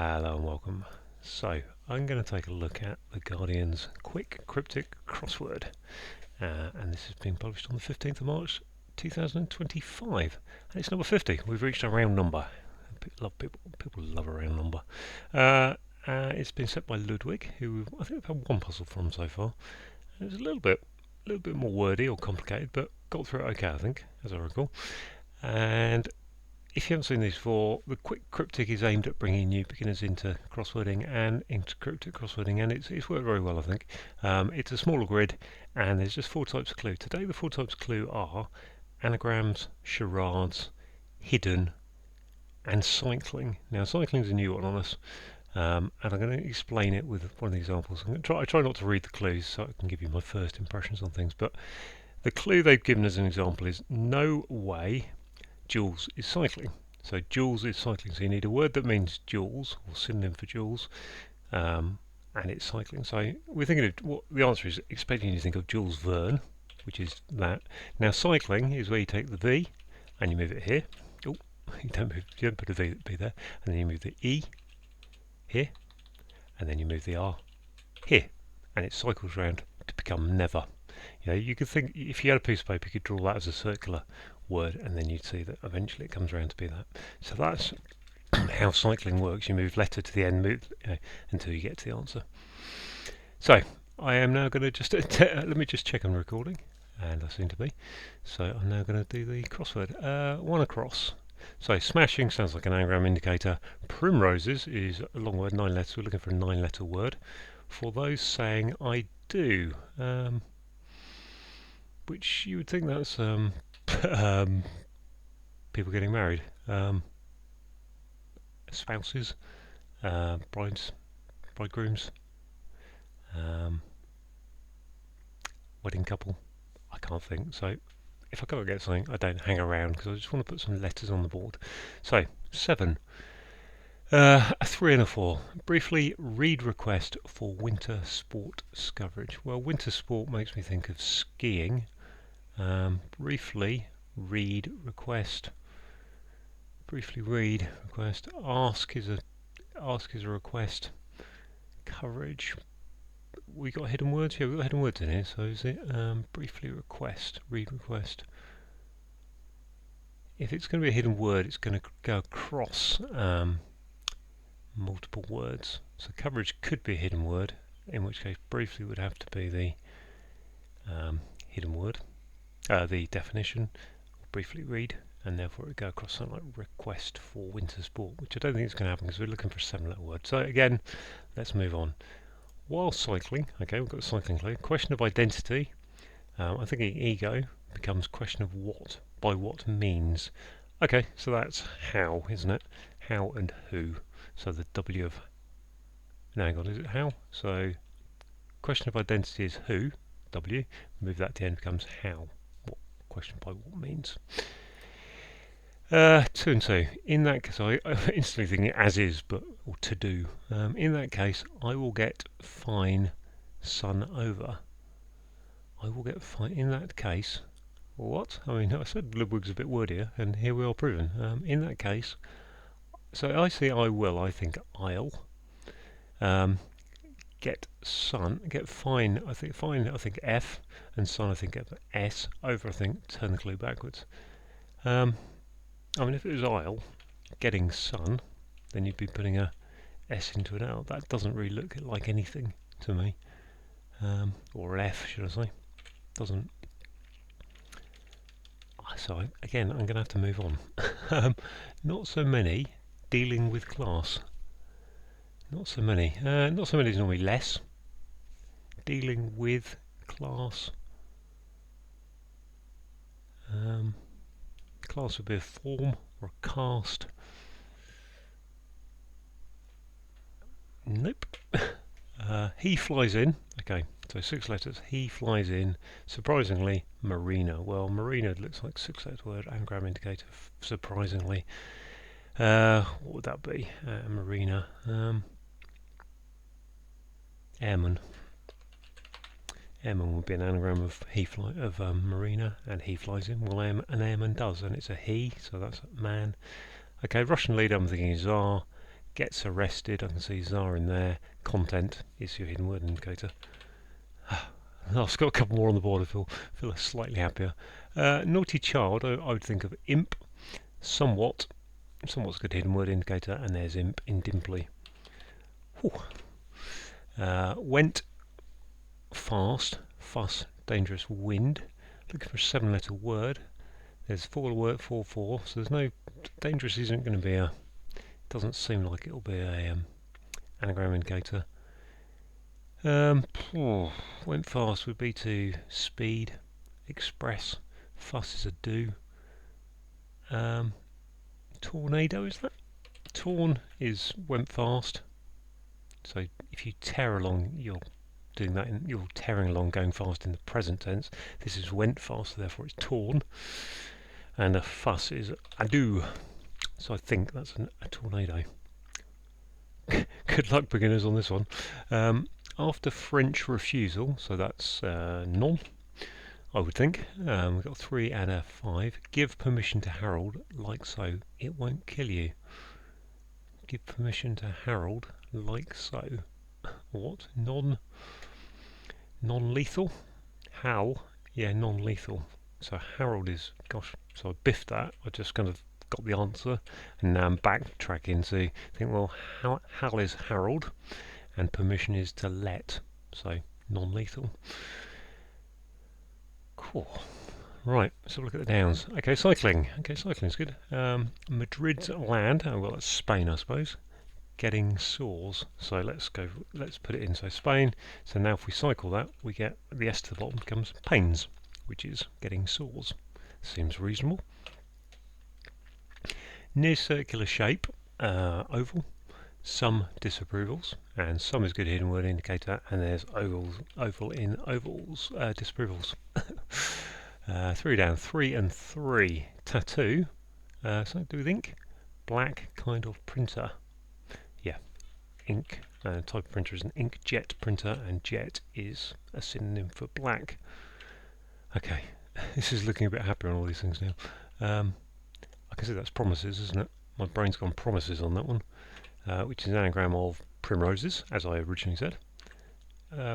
Hello and welcome. So, I'm going to take a look at the Guardian's Quick Cryptic crossword, and this has been published on the 15th of March 2025, and it's number 50. We've reached a round number. People love a round number. It's been set by Ludwig, who I think I've had one puzzle from so far. It's a little bit more wordy or complicated, but got through it okay, I think, as I recall. And if you haven't seen these before, the Quick Cryptic is aimed at bringing new beginners into crosswording and into cryptic crosswording, and it's worked very well, I think. It's a smaller grid, and there's just 4 types of clue. Today the 4 types of clue are anagrams, charades, hidden, and cycling. Now cycling is a new one on us, and I'm going to explain it with one of the examples. I try not to read the clues so I can give you my first impressions on things, but the clue they've given as an example is no way Jules is cycling. So Jules is cycling. So you need a word that means Jules, or synonym for Jules, and it's cycling. So we're thinking of what the answer is, expecting you to think of Jules Verne, which is that. Now cycling is where you take the V and you move it here. Oh, you don't put a V there, and then you move the E here, and then you move the R here, and it cycles round to become never. You know, you could think if you had a piece of paper, you could draw that as a circular word, and then you'd see that eventually it comes around to be that. So that's how cycling works. You move letter to the end, until you get to the answer. So I am now going to just let me just check on recording, and I seem to be. So I'm now going to do the crossword. One across. So smashing sounds like an anagram indicator. Primroses is a long word, 9 letters. We're looking for a 9-letter word. For those saying I do, which you would think that's people getting married, spouses, bridegrooms, wedding couple. I can't think. So if I can't get something, I don't hang around because I just want to put some letters on the board. So 7. A 3 and a 4. Briefly, read request for winter sport coverage. Well, winter sport makes me think of skiing. Briefly, read request. Briefly, read request. Ask is a request. Coverage. We got hidden words. Yeah, we got hidden words in here. So is it briefly request? Read request. If it's going to be a hidden word, it's going to go across multiple words. So coverage could be a hidden word, in which case briefly would have to be the hidden word, the definition, or briefly read, and therefore it would go across something like request for winter sport, which I don't think is going to happen because we're looking for a 7-letter word. So again, let's move on. While cycling, okay, we've got the cycling clue. Question of identity. I think ego becomes question of what, by what means. Okay, so that's how, isn't it? How and who. So the W of, now hang on, is it how? So question of identity is who, W, move that to the end, becomes how, what, question by what means. 2 and 2. In that case, I instantly thinking as is, but or to do. In that case, I will get fine sun over. I will get fine. In that case, what? I mean, I said Ludwig's a bit wordier, and here we are proven. In that case, so I see I will. I think I'll. Get sun. Get fine. I think fine. I think F, and sun. I think S. Over. I think turn the clue backwards. I mean, if it was I'll, getting sun, then you'd be putting a S into an L. That doesn't really look like anything to me. Or an F, should I say. Doesn't. So again, I'm going to have to move on. Not so many. Dealing with class. Not so many. Not so many is normally less. Dealing with class. Class would be a form or a cast. Nope. He flies in. Okay, so 6 letters. He flies in. Surprisingly, marina. Well, marina looks like 6-letter word. Anagram indicator. Surprisingly. What would that be? Marina. Airman. Airman would be an anagram of marina, and he flies in. Well, an airman does, and it's a he, so that's a man. Okay, Russian leader, I'm thinking Tsar. Gets arrested, I can see Zar in there. Content is your hidden word indicator. I've got a couple more on the board. I feel slightly happier. Naughty child, I would think of imp. Somewhat's a good hidden word indicator, and there's imp in dimply. Went fast, fuss, dangerous, wind. Looking for a 7-letter word. There's 4 4, so there's no dangerous. Isn't going to be a. Doesn't seem like it'll be a anagram indicator. Went fast would be to speed, express. Fuss is a do. Tornado, is that? Torn is went fast. So if you tear along, you're doing that. You're tearing along, going fast in the present tense. This is went fast, so therefore it's torn. And a fuss is a do. So I think that's a tornado. Good luck, beginners, on this one. After French refusal, so that's none, I would think. We've got 3 and a 5. Give permission to Harold, like so. It won't kill you. Give permission to Harold, like so. What? Non-lethal? Hal? Yeah, non-lethal. So Harold is, gosh, so I biffed that. I just kind of got the answer, and now I'm backtracking to think, well, Hal is Harold, and permission is to let, so non-lethal. Cool. Right, let's have a look at the downs. Okay, cycling. Okay, cycling's good. Madrid's land. Oh, well, that's Spain, I suppose. Getting sores. So let's put it in. So Spain. So now if we cycle that, we get the S to the bottom becomes pains, which is getting sores. Seems reasonable. Near circular shape, oval. Some disapprovals, and some is good hidden word indicator, and there's oval in ovals, disapprovals. 3 down, 3 and 3. Tattoo, something to do with ink. Black kind of printer. Yeah, ink. Type of printer is an inkjet printer, and jet is a synonym for black. Okay, this is looking a bit happier on all these things now. I can see that's promises, isn't it? My brain's gone promises on that one. Which is an anagram of primroses, as I originally said.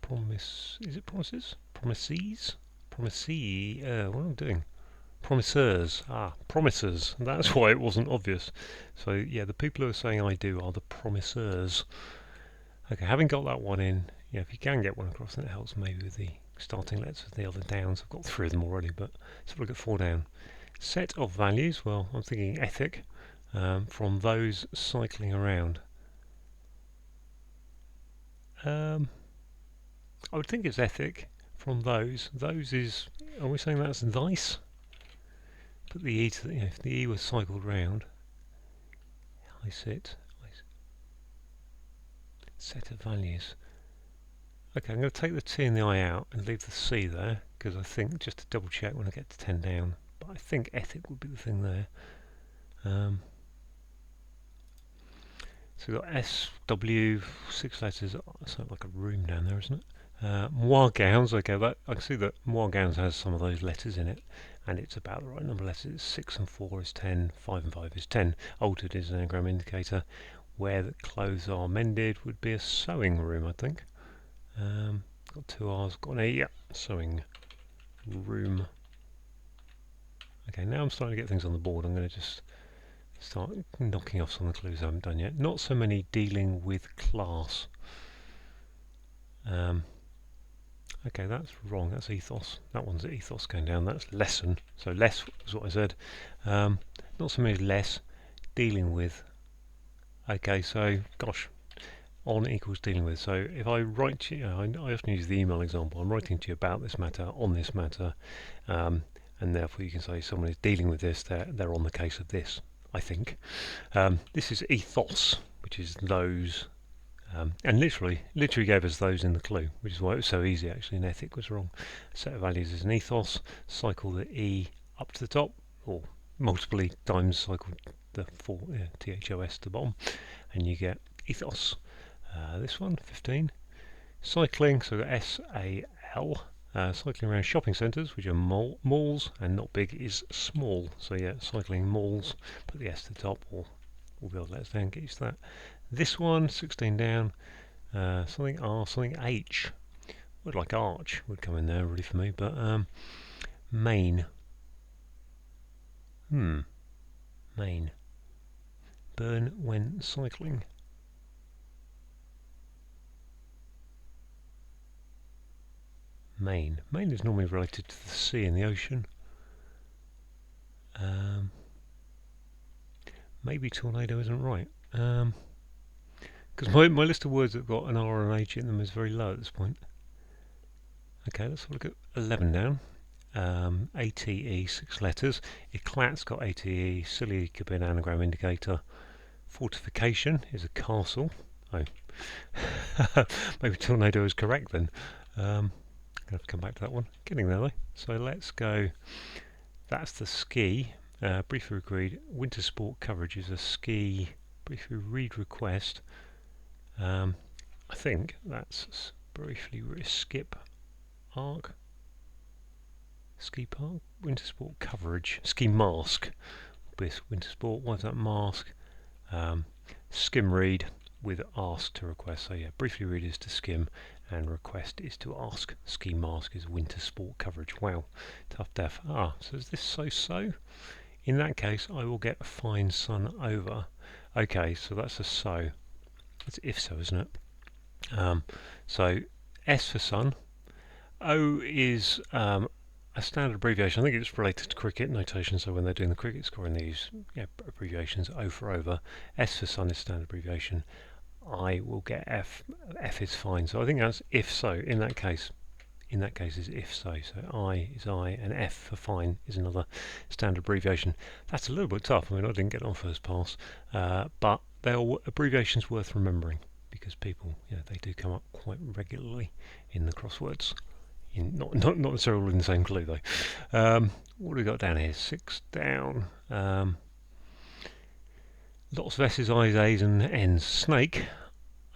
Promise, is it promises? Promises? Promisee, what am I doing? Promisers, promisers, that's why it wasn't obvious. So yeah, the people who are saying I do are the promisers. Okay, having got that one in, yeah, if you can get one across, then it helps maybe with the starting letters of the other downs. I've got 3 of them already, but let's have a look at 4 down. Set of values, well, I'm thinking ethic. From those cycling around. I would think it's ethic from those. Those is, are we saying that's nice? Put the E to the, if the E was cycled round. I sit. Set of values. Okay, I'm going to take the T and the I out and leave the C there, because I think, just to double check when I get to 10 down, but I think ethic would be the thing there. So we've got S, W, 6 letters, something like a room down there, isn't it? Moire gowns, okay, that, I can see that moire gowns has some of those letters in it, and it's about the right number of letters. 6 and 4 is 10, 5 and 5 is 10. Altered is an anagram indicator. Where the clothes are mended would be a sewing room, I think. Got 2 R's, got an A, yeah, sewing room. Okay, now I'm starting to get things on the board. I'm going to just start knocking off some of the clues I haven't done yet. Not so many dealing with class. Okay, that's wrong. That's ethos. That one's ethos going down. That's lesson. So less was what I said. Not so many less. Dealing with. Okay, so gosh, on equals dealing with. So if I write to you, I often use the email example. I'm writing to you about this matter, on this matter, and therefore you can say someone is dealing with this. They're on the case of this. I think. This is ethos, which is those, and literally gave us those in the clue, which is why it was so easy actually, and ethic was wrong. Set of values is an ethos, cycle the E up to the top, or multiple times cycle the 4, THOS to the bottom, and you get ethos. This one, 15. Cycling, so SAL. Cycling around shopping centres, which are malls, and not big is small. So yeah, cycling malls, put the S to the top, or will be able to let us down, get used to that. This one, 16 down, something R, something H. Would like arch would come in there really for me, but main. Main. Burn when cycling. Main. Main is normally related to the sea and the ocean. Maybe tornado isn't right. Because my list of words that have got an R and an H in them is very low at this point. Okay, let's have a look at 11 down. ATE, 6 letters. Eclat's got ATE. Silly could be an anagram indicator. Fortification is a castle. Oh. Maybe tornado is correct then. I'm going to have to come back to that one. Getting there though. So let's go. That's the ski. Briefly agreed. Winter sport coverage is a ski. Briefly read request. I think that's briefly skip arc. Ski park. Winter sport coverage. Ski mask. Winter sport. What's that mask? Skim read with ask to request. So yeah, briefly read is to skim and request is to ask. Ski mask is winter sport coverage. Wow, tough def. So is this so? In that case, I will get fine sun over. Okay, so that's a so. It's if so, isn't it? So S for sun. O is a standard abbreviation. I think it's related to cricket notation, so when they're doing the cricket scoring they use abbreviations. O for over. S for sun is standard abbreviation. I will get F. F is fine. So I think that's if so. In that case is if so. So I is I, and F for fine is another standard abbreviation. That's a little bit tough. I mean, I didn't get on first pass, but they are abbreviations worth remembering because people, they do come up quite regularly in the crosswords. Not necessarily all in the same clue though. What do we got down here? 6 down. Lots of S's, I's, A's and N's. Snake.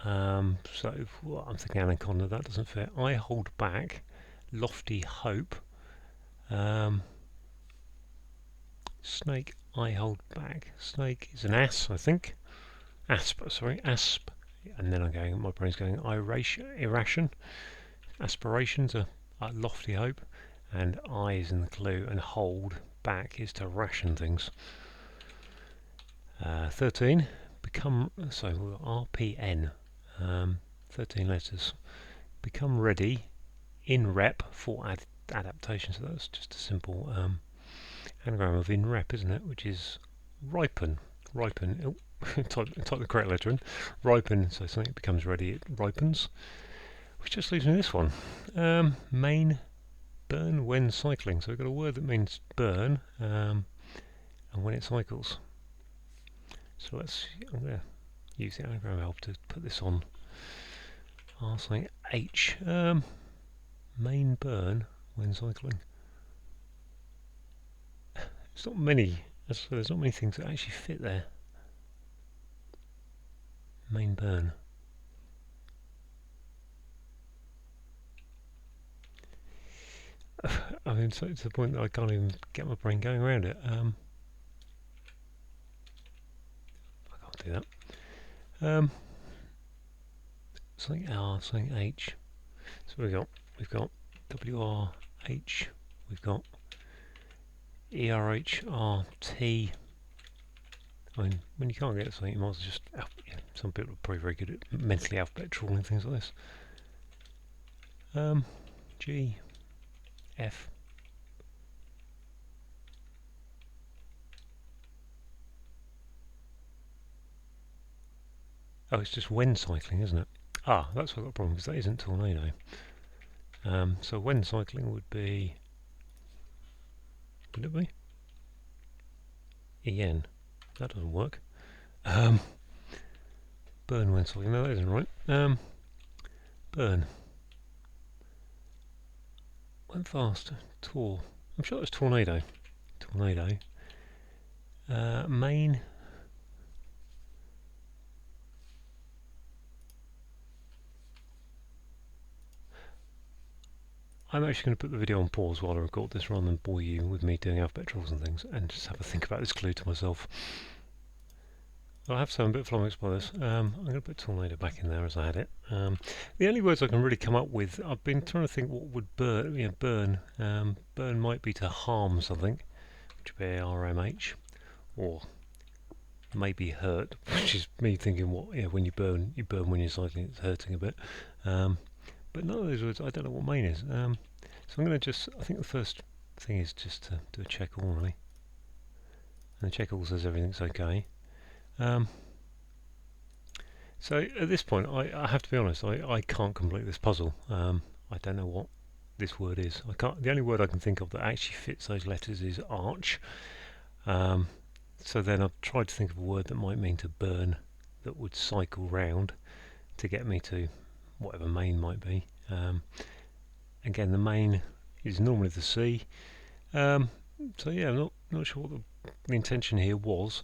I'm thinking anaconda, that doesn't fit. I hold back. Lofty hope. Snake, I hold back. Snake is an ass, I think. Asp. And then my brain's going irration. Aspirations are lofty hope. And I is in the clue, and hold back is to ration things. 13. RPN. 13 letters. Become ready in rep for adaptation. So that's just a simple anagram of in rep, isn't it? Which is ripen. Oh, type the correct letter in. Ripen. So something becomes ready, it ripens. Which just leaves me this one. Main. Burn when cycling. So we've got a word that means burn, and when it cycles. So I'm going to use the anagram help to put this on. I'll say H. Main burn when cycling. There's not many things that actually fit there. Main burn. I mean, so to the point that I can't even get my brain going around it. I can't do that. Something R, something H. So we've got WRH, we've got ERHRT. I mean, when you can't get something, you might as well just. Some people are probably very good at mentally alphabet trawling things like this. G, F. Oh, it's just when cycling, isn't it? That's why I've got a problem, because that isn't tornado. So when cycling would it be? EN. That doesn't work. Burn when cycling. No, that isn't right. Burn. Went fast. I'm sure it was tornado. Main. I'm actually going to put the video on pause while I record this rather than bore you with me doing alphabet trawls and things, and just have a think about this clue to myself. I have to say I'm a bit flummoxed by this. I'm going to put tornado back in there as I had it. The only words I can really come up with, I've been trying to think what would burn. Burn. Burn might be to harm something, which would be RMH, or maybe hurt, which is me thinking when you burn when you're cycling, it's hurting a bit. But none of those words, I don't know what main is. So I'm going to I think the first thing is just to do a check all really. And the check all says everything's okay. So at this point, I have to be honest, I can't complete this puzzle. I don't know what this word is. The only word I can think of that actually fits those letters is arch. So then I've tried to think of a word that might mean to burn, that would cycle round to get me to whatever main might be. Again, the main is normally the sea. So yeah, I'm not sure what the intention here was.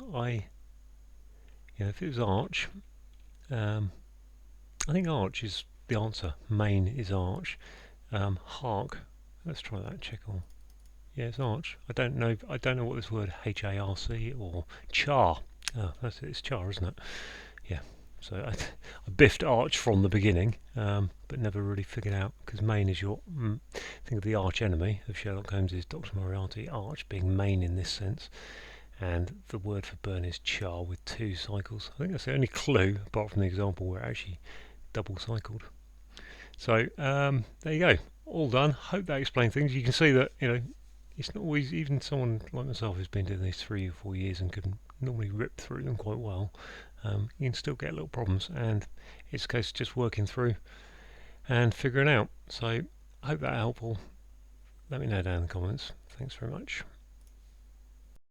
If it was arch, I think arch is the answer. Main is arch. Hark. Let's try that. Check all. Yeah, it's arch. I don't know what this word HARC or char. Oh, that's it. It's char, isn't it? Yeah. So I biffed arch from the beginning, but never really figured out, because main is your think of the arch enemy of Sherlock Holmes is Dr. Moriarty. Arch being main in this sense, and the word for burn is char with 2 cycles. I think that's the only clue, apart from the example where it actually double cycled. So there you go, all done. Hope that explained things. You can see that it's not always, even someone like myself who's been doing these 3 or 4 years and can normally rip through them quite well, you can still get little problems, and it's a case of just working through and figuring out. So I hope that helpful. Let me know down in the comments. Thanks very much.